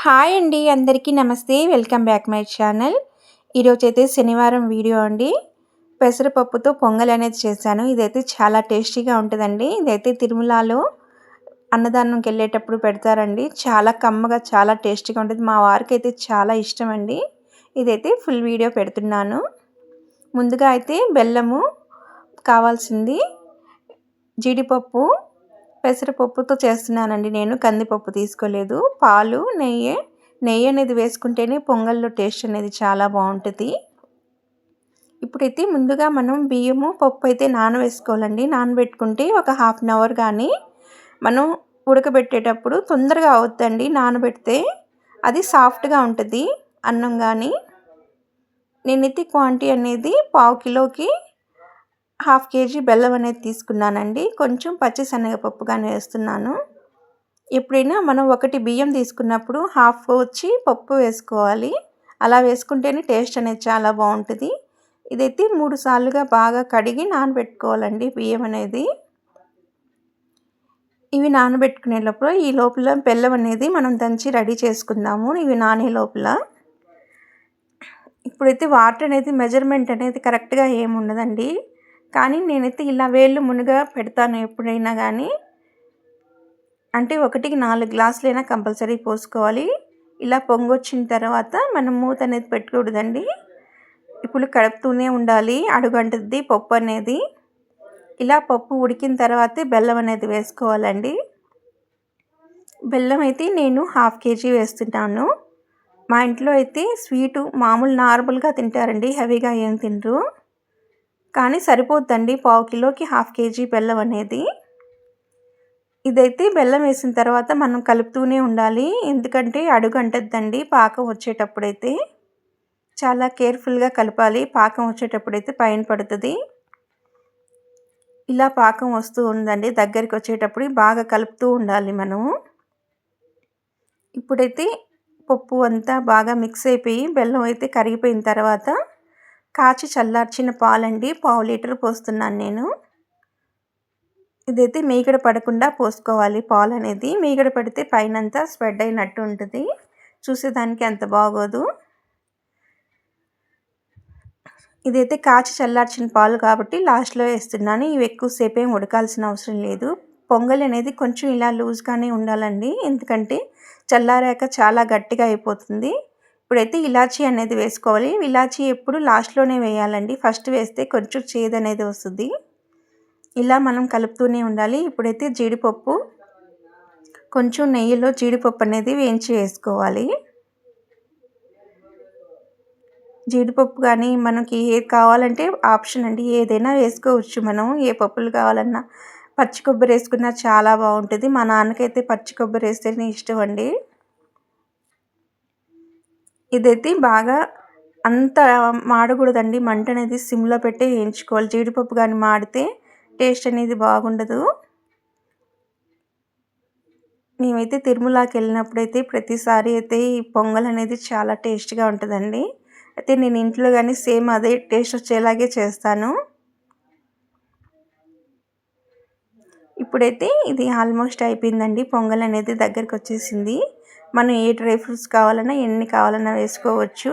Hi అండి, అందరికీ నమస్తే. Welcome back my channel. ఈరోజైతే శనివారం వీడియో అండి. పెసరపప్పుతో పొంగల్ అనేది చేశాను. ఇదైతే చాలా టేస్టీగా ఉంటుందండి. ఇదైతే తిరుమలలో అన్నదానంకి వెళ్ళేటప్పుడు పెడతారండి. చాలా కమ్మగా చాలా టేస్టీగా ఉంటుంది. మా వారికైతే చాలా ఇష్టం అండి. ఇదైతే ఫుల్ వీడియో పెడుతున్నాను. ముందుగా అయితే బెల్లము కావాల్సింది, జీడిపప్పు, పెసరపప్పుతో చేస్తున్నానండి. నేను కందిపప్పు తీసుకోలేదు. పాలు, నెయ్యి అనేది వేసుకుంటేనే పొంగల్లో టేస్ట్ అనేది చాలా బాగుంటుంది. ఇప్పుడైతే ముందుగా మనం బియ్యము పప్పు అయితే నానవేసుకోవాలండి. నానబెట్టుకుంటే ఒక హాఫ్ అన్ అవర్ కానీ మనం ఉడకబెట్టేటప్పుడు తొందరగా అవుతుందండి. నానబెడితే అది సాఫ్ట్గా ఉంటుంది అన్నం. కానీ నేనైతే క్వాంటిటీ అనేది పావు కిలోకి హాఫ్ కేజీ బెల్లం అనేది తీసుకున్నానండి. కొంచెం పచ్చిశనగపప్పు కానీ వేస్తున్నాను. ఎప్పుడైనా మనం ఒకటి బియ్యం తీసుకున్నప్పుడు హాఫ్ వచ్చి పప్పు వేసుకోవాలి. అలా వేసుకుంటేనే టేస్ట్ అనేది చాలా బాగుంటుంది. ఇదైతే 3 సార్లుగా బాగా కడిగి నానబెట్టుకోవాలండి బియ్యం అనేది. ఇవి నానబెట్టుకునే లోపల ఈ లోపల బెల్లం అనేది మనం దంచి రెడీ చేసుకుందాము. ఇవి నానే లోపల ఇప్పుడైతే వాటర్ అనేది మెజర్మెంట్ అనేది కరెక్ట్గా ఏమి ఉండదండి. కానీ నేనైతే ఇలా వేళ్ళు మునుగా పెడతాను ఎప్పుడైనా కానీ. అంటే 1కి 4 గ్లాసులైనా కంపల్సరీ పోసుకోవాలి. ఇలా పొంగొచ్చిన తర్వాత మనం మూత అనేది పెట్టకూడదండి. ఇప్పుడు కలుపుతూనే ఉండాలి, అడుగంటుద్ది పప్పు అనేది. ఇలా పప్పు ఉడికిన తర్వాతే బెల్లం అనేది వేసుకోవాలండి. బెల్లం అయితే నేను హాఫ్ కేజీ వేస్తున్నాను. మా ఇంట్లో అయితే స్వీటు మామూలు నార్మల్గా తింటారండి, హెవీగా ఏం తినరు. కానీ సరిపోద్దండి పావు కిలోకి హాఫ్ కేజీ బెల్లం అనేది. ఇదైతే బెల్లం వేసిన తర్వాత మనం కలుపుతూనే ఉండాలి, ఎందుకంటే అడుగు అంటద్దండి పాకం వచ్చేటప్పుడైతే. చాలా కేర్ఫుల్గా కలపాలి. పాకం వచ్చేటప్పుడైతే పైన పడుతుంది. ఇలా పాకం వస్తూ ఉందండి. దగ్గరికి వచ్చేటప్పుడు బాగా కలుపుతూ ఉండాలి మనము. ఇప్పుడైతే పప్పు అంతా బాగా మిక్స్ అయిపోయి బెల్లం అయితే కరిగిపోయిన తర్వాత కాచి చల్లార్చిన పాలండి, పావు లీటర్ పోస్తున్నాను నేను. ఇదైతే మీగడ పడకుండా పోసుకోవాలి పాలు అనేది. మీగడ పడితే పైనంతా స్ప్రెడ్ అయినట్టు ఉంటుంది, చూసేదానికి అంత బాగోదు. ఇదైతే కాచి చల్లార్చిన పాలు కాబట్టి లాస్ట్లో వేస్తున్నాను. ఇవి ఎక్కువసేపు ఏం ఉడకాల్సిన అవసరం లేదు. పొంగల్ అనేది కొంచెం ఇలా లూజ్గానే ఉండాలండి, ఎందుకంటే చల్లారాక చాలా గట్టిగా అయిపోతుంది. ఇప్పుడైతే ఇలాచీ అనేది వేసుకోవాలి. ఇలాచీ ఎప్పుడు లాస్ట్లోనే వేయాలండి, ఫస్ట్ వేస్తే కొంచెం చేదు అనేది వస్తుంది. ఇలా మనం కలుపుతూనే ఉండాలి. ఇప్పుడైతే జీడిపప్పు, కొంచెం నెయ్యిలో జీడిపప్పు అనేది వేయించి వేసుకోవాలి. జీడిపప్పు కానీ మనకి ఏది కావాలంటే ఆప్షన్ అండి, ఏదైనా వేసుకోవచ్చు మనం. ఏ పప్పులు కావాలన్నా పచ్చి కొబ్బరి వేసుకున్నా చాలా బాగుంటుంది. మా నాన్నకైతే పచ్చి కొబ్బరి వేస్తేనే ఇష్టం అండి. ఇదైతే బాగా అంత మాడకూడదండి, మంట అనేది సిమ్లో పెట్టి వేయించుకోవాలి. జీడిపప్పు కానీ మాడితే టేస్ట్ అనేది బాగుండదు. మేమైతే తిరుమలకి వెళ్ళినప్పుడైతే ప్రతిసారి అయితే ఈ పొంగల్ అనేది చాలా టేస్ట్గా ఉంటుందండి. అయితే నేను ఇంట్లో కానీ సేమ్ అదే టేస్ట్ వచ్చేలాగే చేస్తాను. ఇప్పుడైతే ఇది ఆల్మోస్ట్ అయిపోయిందండి. పొంగల్ అనేది దగ్గరికి వచ్చేసింది. మనం ఏ డ్రై ఫ్రూట్స్ కావాలన్నా ఎన్ని కావాలన్నా వేసుకోవచ్చు.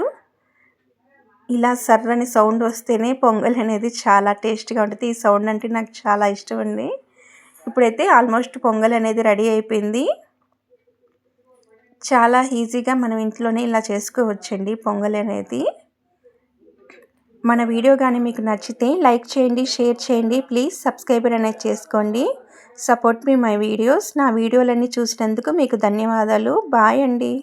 ఇలా సర్రని సౌండ్ వస్తేనే పొంగల్ అనేది చాలా టేస్ట్గా ఉంటుంది. ఈ సౌండ్ అంటే నాకు చాలా ఇష్టం అండి. ఇప్పుడైతే ఆల్మోస్ట్ పొంగల్ అనేది రెడీ అయిపోయింది. చాలా ఈజీగా మనం ఇంట్లోనే ఇలా చేసుకోవచ్చండి పొంగల్ అనేది. మన వీడియో కానీ మీకు నచ్చితే లైక్ చేయండి, షేర్ చేయండి, ప్లీజ్ సబ్స్క్రైబర్ అనేది చేసుకోండి. Support me my videos. నా వీడియోలన్నీ చూసినందుకు మీకు ధన్యవాదాలు. బాయ్ అండి.